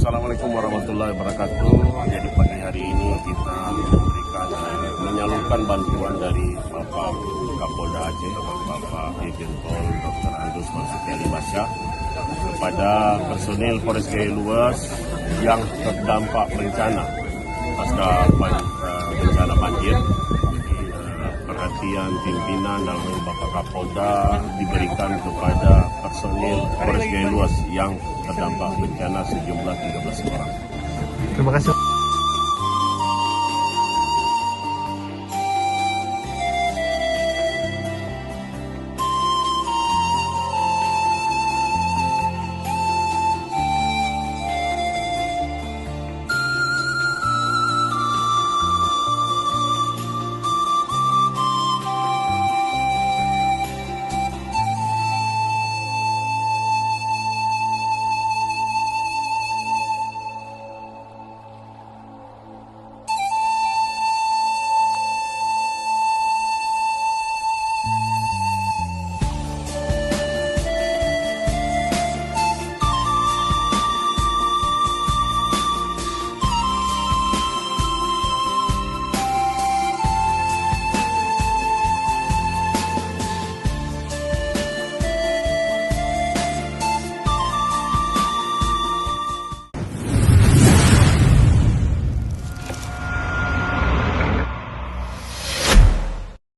Assalamualaikum warahmatullahi wabarakatuh. Jadi pagi hari ini kita menyalurkan bantuan dari Bapak Kapolda Aceh, Bapak Irjen Pol Dr. Andus Marzuki Ali Basyah kepada personil Polres Gaya Luas yang terdampak bencana pasca bencana banjir. Perhatian pimpinan dalam Bapak Kapolda diberikan kepada personil Polres Gaya Luas yang terdampak bencana sejumlah 13 orang. Terima kasih.